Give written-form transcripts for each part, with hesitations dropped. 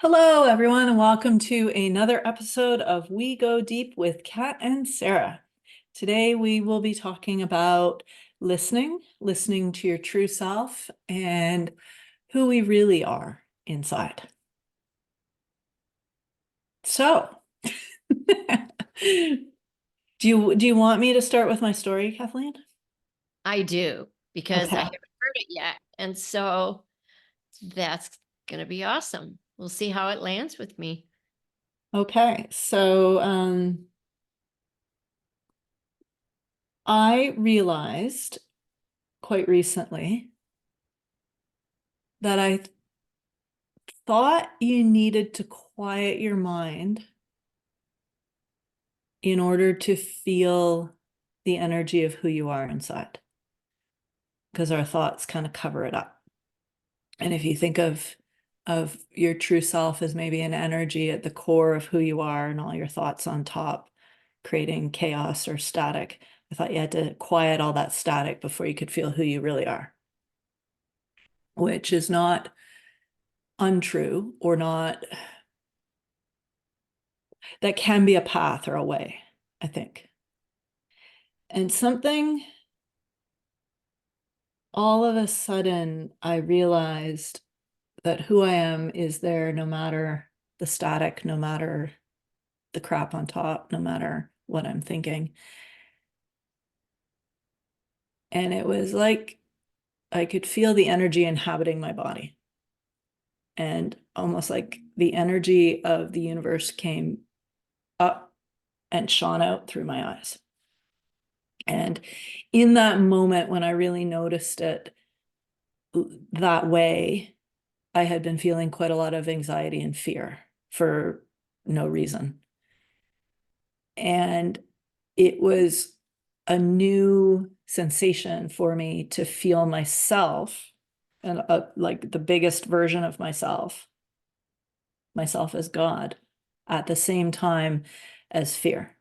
Hello, everyone, and welcome to another episode of We Go Deep with Kat and Sarah. Today, we will be talking about listening to your true self and who we really are inside. So, do you want me to start with my story, Kathleen? I do, because I Okay. haven't heard it yet. And so that's going to be awesome. We'll see how it lands with me. Okay. So, I realized quite recently that I thought you needed to quiet your mind in order to feel the energy of who you are inside, because our thoughts kind of cover it up. And if you think of your true self as maybe an energy at the core of who you are and all your thoughts on top, creating chaos or static, I thought you had to quiet all that static before you could feel who you really are, which is not untrue or not, that can be a path or a way, I think. And something, all of a sudden, I realized that who I am is there no matter the static, no matter the crap on top, no matter what I'm thinking. And it was like I could feel the energy inhabiting my body. And almost like the energy of the universe came up and shone out through my eyes. And in that moment, when I really noticed it that way, I had been feeling quite a lot of anxiety and fear for no reason. And it was a new sensation for me to feel myself and like the biggest version of myself as God, at the same time as fear.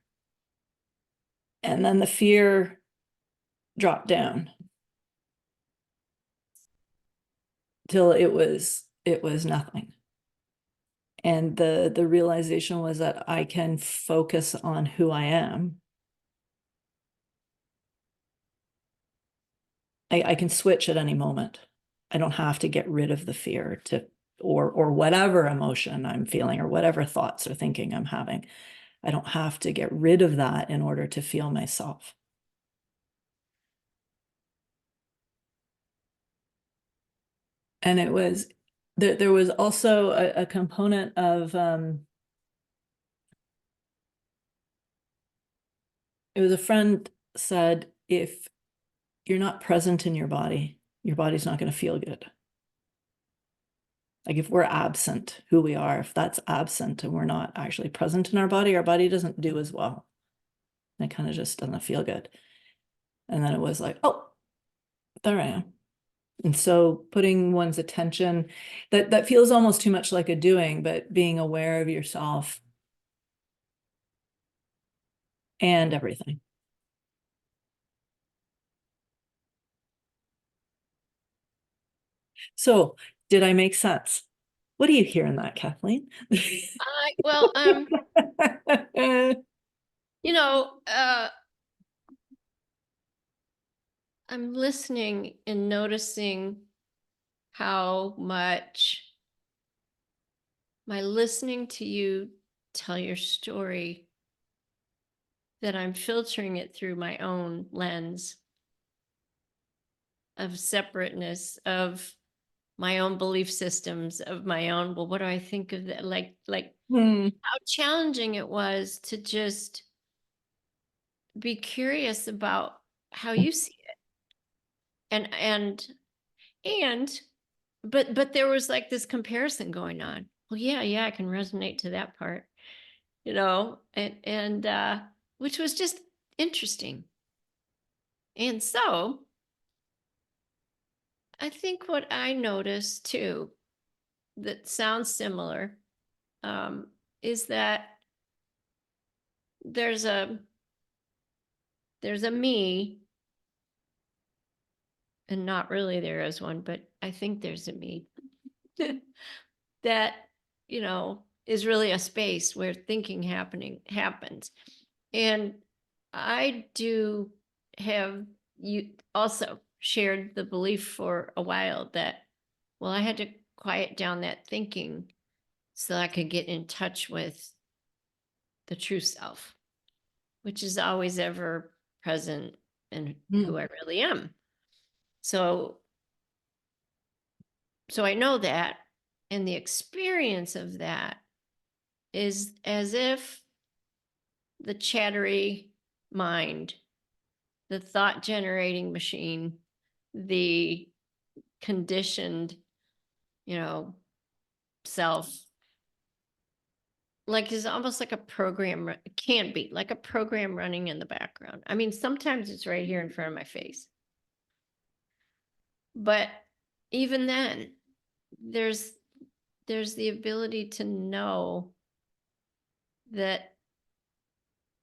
And then the fear dropped down till it was nothing. And the realization was that I can focus on who I am. I can switch at any moment. I don't have to get rid of the fear to or whatever emotion I'm feeling or whatever thoughts or thinking I'm having. I don't have to get rid of that in order to feel myself. And there was also a component of it was a friend said, if you're not present in your body's not going to feel good. Like if we're absent, who we are, if that's absent and we're not actually present in our body doesn't do as well. And it kind of just doesn't feel good. And then it was like, oh, there I am. And so putting one's attention, that feels almost too much like a doing, but being aware of yourself and everything. So did I make sense? What do you hear in that, Kathleen? I well, you know, uh, I'm listening and noticing how much my listening to you tell your story, that I'm filtering it through my own lens of separateness, of my own belief systems, of my own, well, what do I think of that? Like Hmm. how challenging it was to just be curious about how you see it. And but there was like this comparison going on. Well, yeah, I can resonate to that part, and which was just interesting. And so I think what I noticed too, that sounds similar, um, is that there's a there's a me, and not really there is one, but I think there's a me that is really a space where thinking happens. And I do have you also shared the belief for a while that, well, I had to quiet down that thinking so I could get in touch with the true self, which is always ever present and Mm. who I really am. So I know that, and the experience of that is as if the chattery mind, the thought generating machine, the conditioned, you know, self, like is almost like a program, can be like a program running in the background. I mean, sometimes it's right here in front of my face. But even then, there's the ability to know that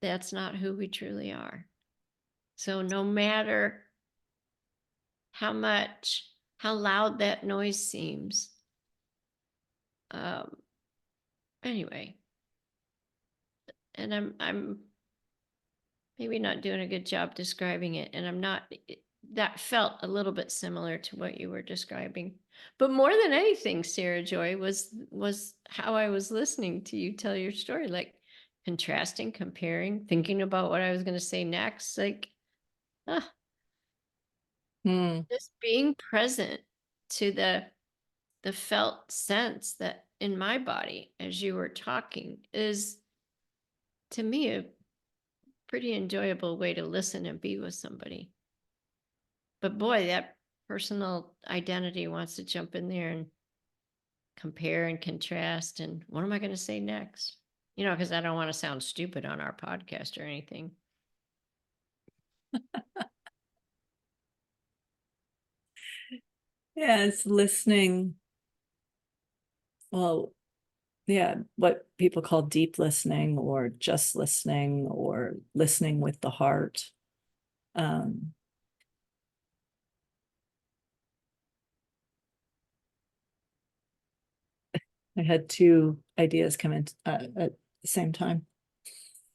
that's not who we truly are. So no matter how loud that noise seems, um, anyway, and I'm maybe not doing a good job describing it, and I'm not. That felt a little bit similar to what you were describing, but more than anything, Sarah Joy, was how I was listening to you tell your story, like contrasting, comparing, thinking about what I was going to say next, like ah, Mm. just being present to the felt sense that in my body as you were talking is, to me, a pretty enjoyable way to listen and be with somebody. But boy, that personal identity wants to jump in there and compare and contrast. And what am I going to say next? Because I don't want to sound stupid on our podcast or anything. Yeah, it's listening. Well, yeah, what people call deep listening or just listening or listening with the heart. Um, I had two ideas come in at the same time.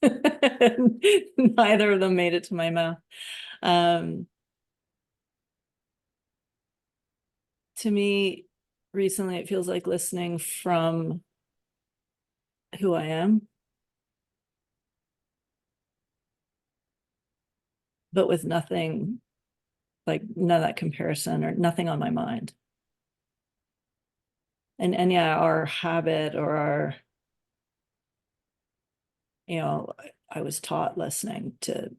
Neither of them made it to my mouth. To me, recently, it feels like listening from who I am, but with nothing, like none of that comparison or nothing on my mind. And yeah, our habit or our, I was taught listening to,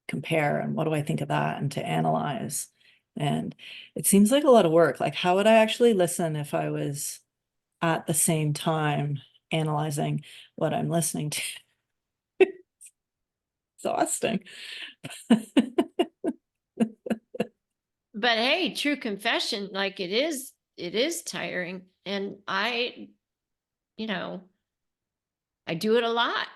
compare and what do I think of that and to analyze. And it seems like a lot of work. Like, how would I actually listen if I was at the same time analyzing what I'm listening to? Exhausting. But hey, true confession, like it is tiring. And you know, I do it a lot,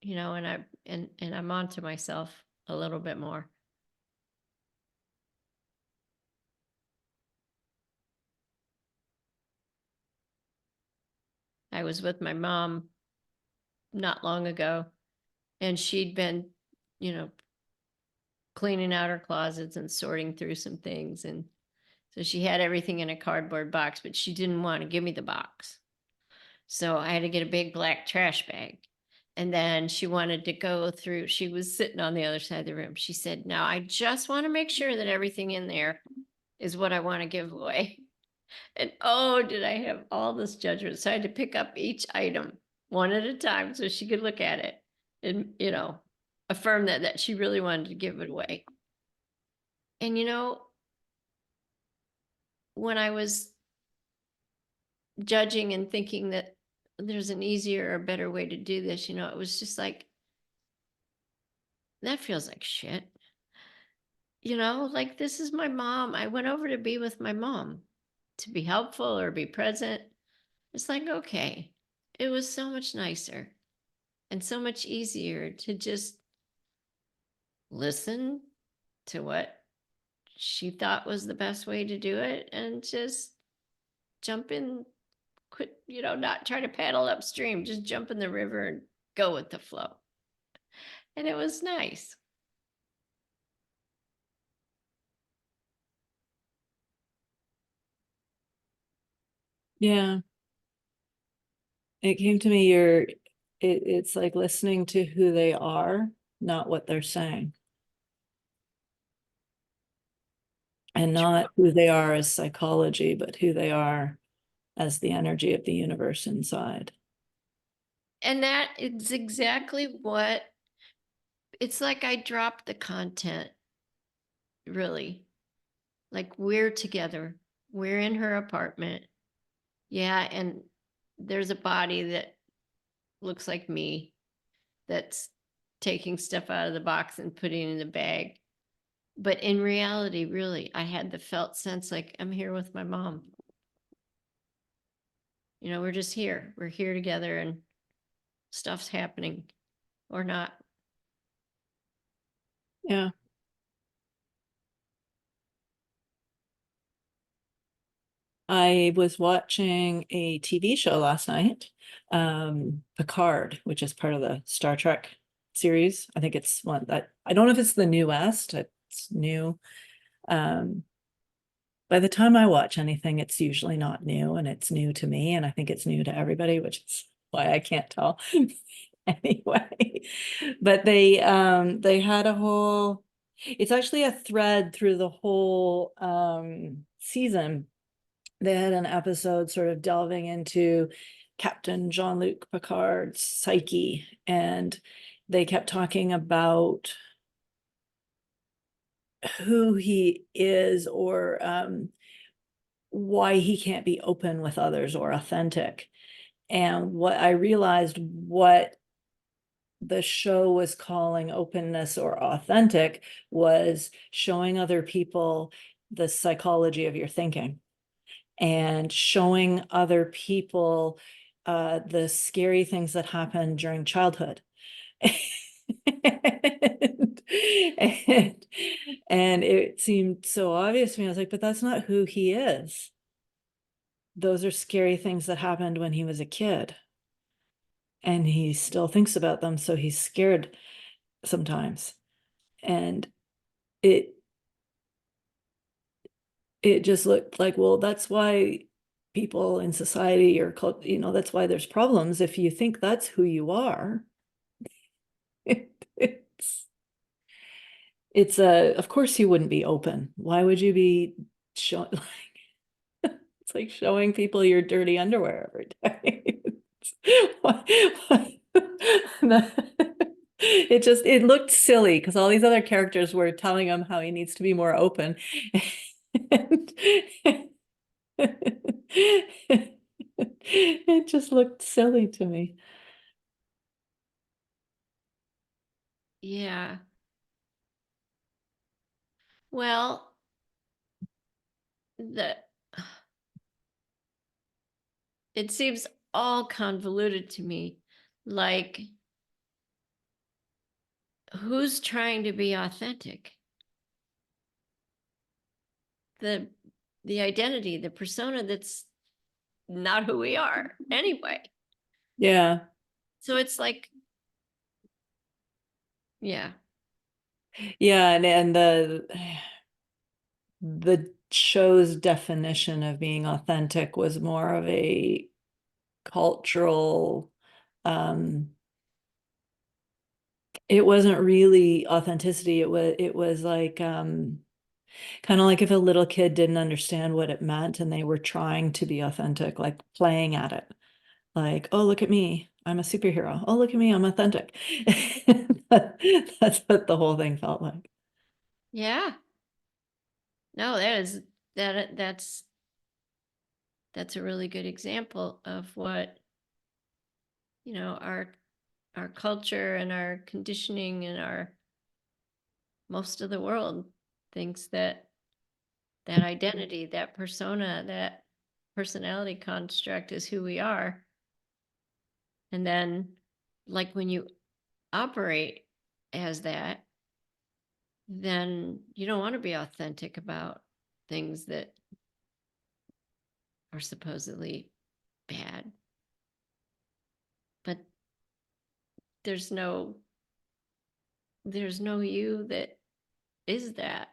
and I'm on to myself a little bit more. I was with my mom not long ago, and she'd been, you know, cleaning out her closets and sorting through some things. And so she had everything in a cardboard box, but she didn't want to give me the box. So I had to get a big black trash bag. And then she wanted to go through, she was sitting on the other side of the room. She said, "Now I just want to make sure that everything in there is what I want to give away." And oh, did I have all this judgment. So I had to pick up each item one at a time so she could look at it and, affirm that she really wanted to give it away. And, when I was judging and thinking that there's an easier or better way to do this, it was just like, that feels like shit. Like this is my mom. I went over to be with my mom to be helpful or be present. It's like, okay, it was so much nicer and so much easier to just listen to what she thought was the best way to do it and just jump in, quit, not try to paddle upstream, just jump in the river and go with the flow. And it was nice. Yeah. It came to me, it's like listening to who they are, not what they're saying. And not who they are as psychology, but who they are as the energy of the universe inside. And that is exactly what it's like. I dropped the content, really. Like, we're together, we're in her apartment. Yeah. And there's a body that looks like me that's taking stuff out of the box and putting it in a bag. But in reality, really, I had the felt sense like I'm here with my mom. We're just here. We're here together and stuff's happening or not. Yeah. I was watching a TV show last night, Picard, which is part of the Star Trek series. I think it's one that I don't know if it's the newest, it's new. By the time I watch anything, it's usually not new, and it's new to me, and I think it's new to everybody, which is why I can't tell. Anyway, but they had a whole, it's actually a thread through the whole season. They had an episode sort of delving into Captain Jean-Luc Picard's psyche, and they kept talking about who he is, or why he can't be open with others or authentic. And what I realized, what the show was calling openness or authentic, was showing other people the psychology of your thinking, and showing other people the scary things that happen during childhood. and, and, and it seemed so obvious to me. I was like, but that's not who he is. Those are scary things that happened when he was a kid. And he still thinks about them, so he's scared sometimes. And it it just looked like, well, that's why people in society or that's why there's problems. If you think that's who you are, it's of course you wouldn't be open. Why would you be showing it's like showing people your dirty underwear every day? It looked silly because all these other characters were telling him how he needs to be more open. And it just looked silly to me. Yeah. Well, the it seems all convoluted to me. Like, who's trying to be authentic? The identity, the persona that's not who we are anyway. Yeah. So it's like, yeah. Yeah, and the show's definition of being authentic was more of a cultural, it wasn't really authenticity. It was like kind of like if a little kid didn't understand what it meant and they were trying to be authentic, like playing at it. Like, oh, look at me, I'm a superhero. Oh, look at me, I'm authentic. That's what the whole thing felt like. Yeah. No, that's a really good example of what, our culture and our conditioning and our most of the world thinks that identity, that persona, that personality construct is who we are. And then, like, when you operate as that, then you don't want to be authentic about things that are supposedly bad. But there's no you that is that.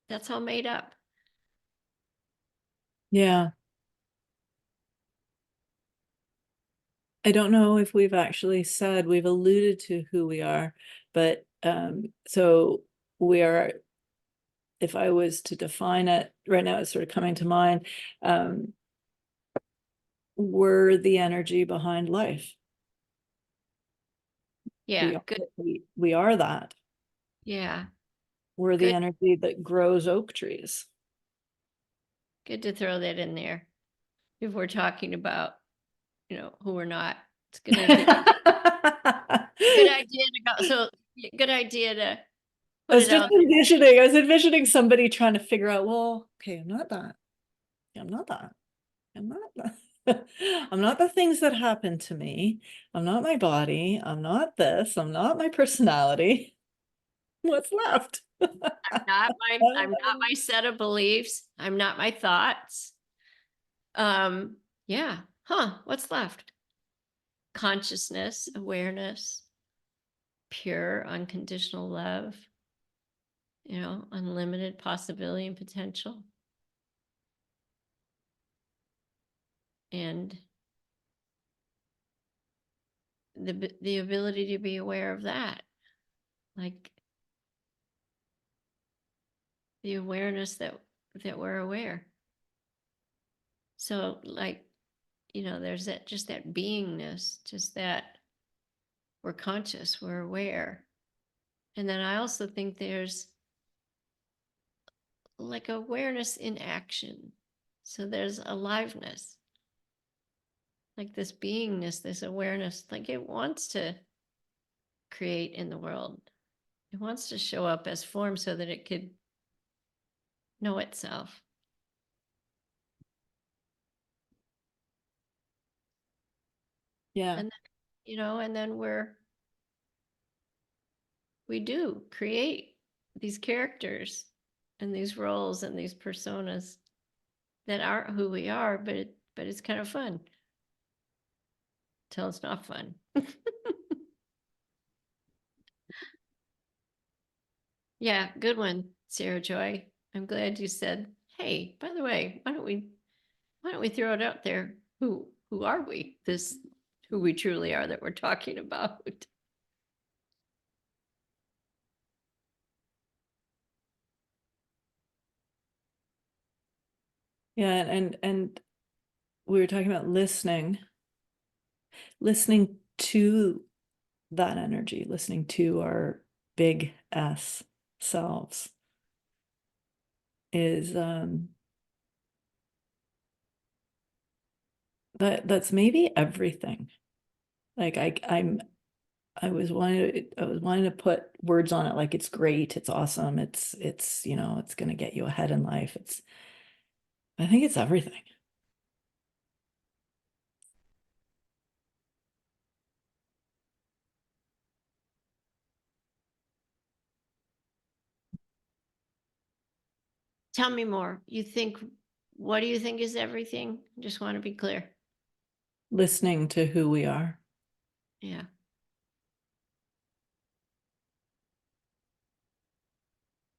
That's all made up. Yeah. I don't know if we've actually said, we've alluded to who we are, but so we are, if I was to define it right now, it's sort of coming to mind, we're the energy behind life. Yeah, good. We are that. Yeah, We're the good. energy that grows oak trees. Good to throw that in there. If we're talking about, who we're not, it's good idea. Good idea to go. So good idea to I put was it just out there. envisioning somebody trying to figure out, well, okay, I'm not that. I'm not that. I'm not that. I'm not the things that happen to me. I'm not my body. I'm not this. I'm not my personality. What's left? I'm not my set of beliefs. I'm not my thoughts. Yeah. Huh. What's left? Consciousness, awareness, pure, unconditional love, unlimited possibility and potential. And the ability to be aware of that. Like the awareness that we're aware. So like, there's that beingness, just that we're conscious, we're aware. And then I also think there's like awareness in action. So there's aliveness, like this beingness, this awareness, like it wants to create in the world. It wants to show up as form so that it could know itself. Yeah. And and then we do create these characters and these roles and these personas that aren't who we are, but it's kind of fun till it's not fun. Yeah, good one, Sarah Joy. I'm glad you said, hey, by the way, why don't we throw it out there? Who are we? This who we truly are that we're talking about. Yeah, and we were talking about listening to that energy, listening to our big S selves is that's maybe everything. Like I was wanting to put words on it, like it's great, it's awesome, it's it's going to get you ahead in life. I think it's everything. Tell me more. What do you think is everything? Just want to be clear. Listening to who we are. Yeah.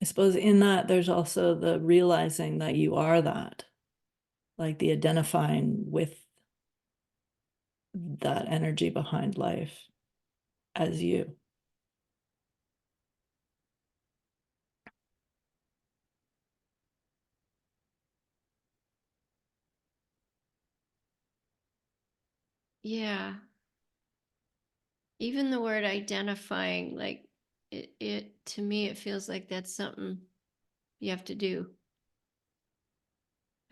I suppose in that there's also the realizing that you are that, like the identifying with that energy behind life as you. Yeah. Even the word identifying, like it to me, it feels like that's something you have to do.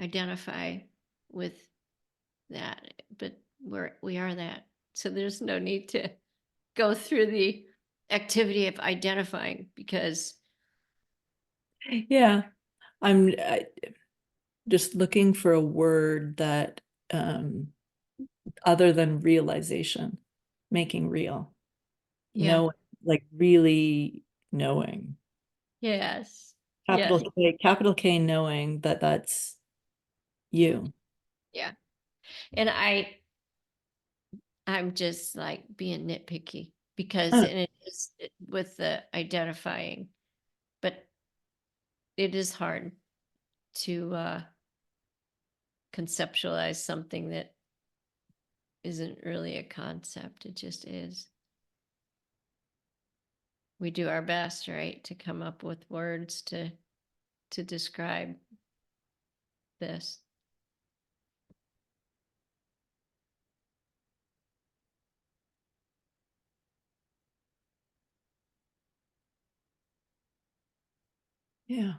Identify with that, but we are that. So there's no need to go through the activity of identifying because Yeah, I'm just looking for a word that other than realization, making real, yeah. like really knowing, Yes. Yes. capital K knowing that that's you. Yeah. And I'm just like being nitpicky because Oh, and with the identifying, but it is hard to conceptualize something that isn't really a concept. It just is. We do our best, right, to come up with words to describe this. yeah.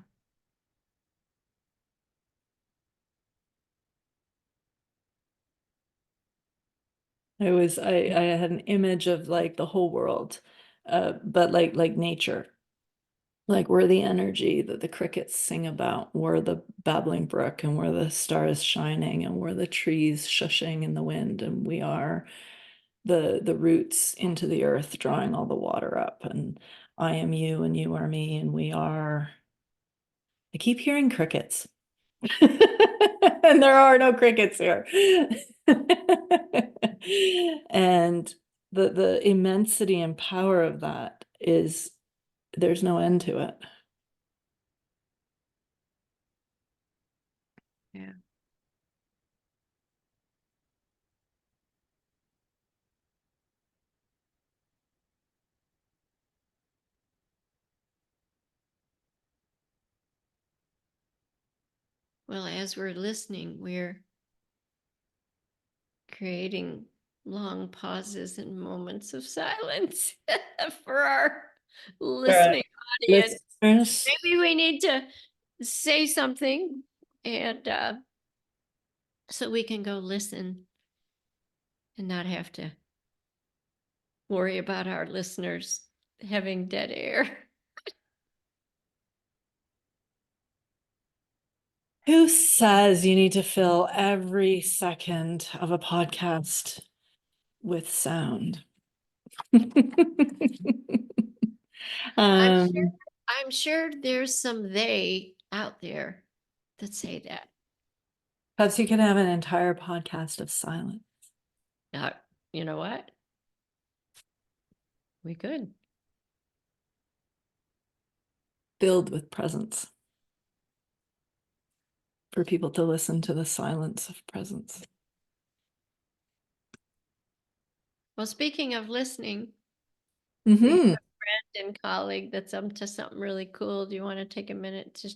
I had an image of like the whole world, but like nature. Like we're the energy that the crickets sing about. We're the babbling brook, and we're the stars shining, and we're the trees shushing in the wind, and we are the roots into the earth, drawing all the water up. And I am you, and you are me, and we are. I keep hearing crickets, and there are no crickets here. And the immensity and power of that is there's no end to it. Yeah. Well, as we're listening, we're creating long pauses and moments of silence for our Right. listening audience. Listeners, Maybe we need to say something and so we can go listen and not have to worry about our listeners having dead air. who says you need to fill every second of a podcast with sound? I'm sure Um, I'm sure there's some they out there that say that. perhaps you can have an entire podcast of silence. Now, you know what? We could. Filled with presence for people to listen to the silence of presence. Well, speaking of listening, we have Mm-hmm. a friend and colleague that's up to something really cool. Do you want to take a minute to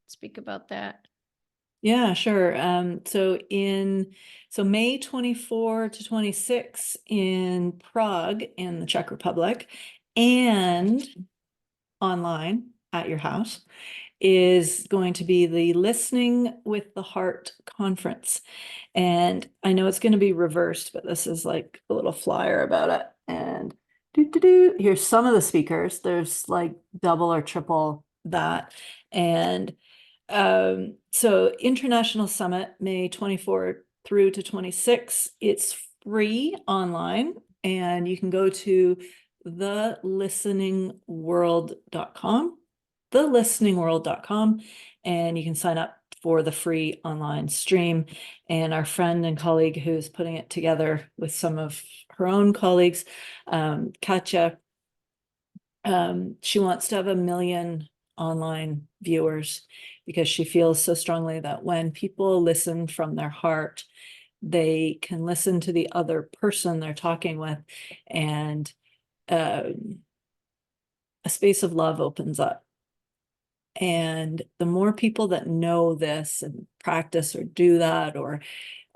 speak about that? Yeah, sure. So May 24 to 26 in Prague in the Czech Republic and online at your house is going to be the Listening with the Heart conference. And I know it's going to be reversed, but this is like a little flyer about it. And here's some of the speakers. There's like double or triple that. And so International Summit, May 24 through to 26. It's free online, and you can go to thelisteningworld.com, thelisteningworld.com, and you can sign up for the free online stream. And our friend and colleague who's putting it together with some of her own colleagues, Katja, she wants to have 1 million online viewers because she feels so strongly that when people listen from their heart, they can listen to the other person they're talking with, and a space of love opens up. And the more people that know this and practice or do that or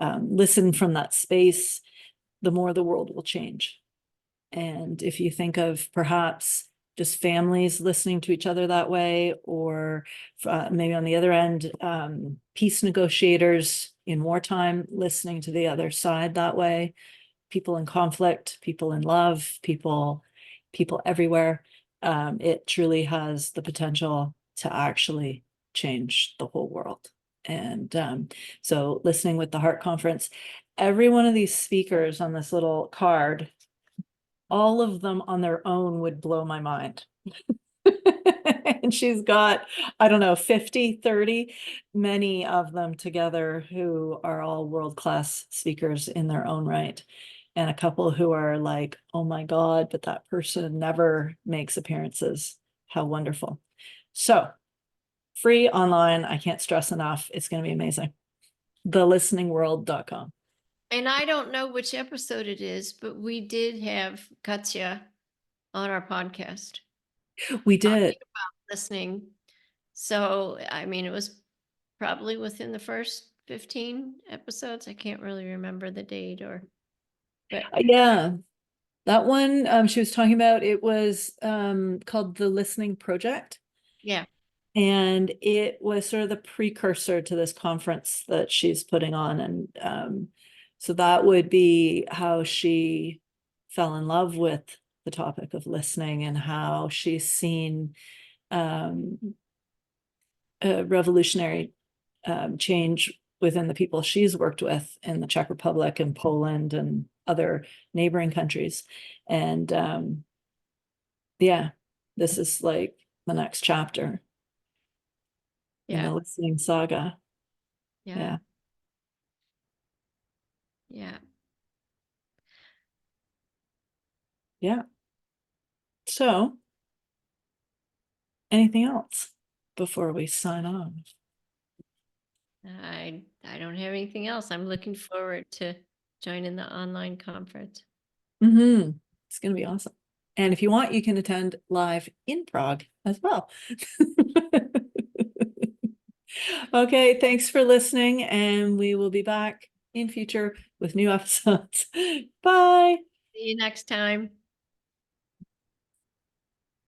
listen from that space, the more the world will change. And if you think of perhaps just families listening to each other that way, or maybe on the other end, peace negotiators in wartime listening to the other side that way, people in conflict, people in love, people everywhere, it truly has the potential to actually change the whole world. And so Listening with the Heart conference, every one of these speakers on this little card, all of them on their own would blow my mind. And she's got, I don't know, 50, 30, many of them together who are all world-class speakers in their own right. And a couple who are like, oh my God, but that person never makes appearances. How wonderful. So free online. I can't stress enough. It's going to be amazing. thelisteningworld.com. And I don't know which episode it is, but we did have Katya on our podcast We talking did. about listening. So, I mean, it was probably within the first 15 episodes. I can't really remember the date but Yeah. That one she was talking about, it was called The Listening Project. yeah. And it was sort of the precursor to this conference that she's putting on. And so that would be how she fell in love with the topic of listening and how she's seen a revolutionary change within the people she's worked with in the Czech Republic and Poland and other neighboring countries. And yeah, this is like the next chapter in the Yeah. listening saga. Yeah. Yeah. Yeah. Yeah. So, anything else before we sign off? I don't have anything else. I'm looking forward to joining the online conference. It's going to be awesome. And if you want, you can attend live in Prague as well. Okay, thanks for listening, and we will be back in future with new episodes. Bye. See you next time.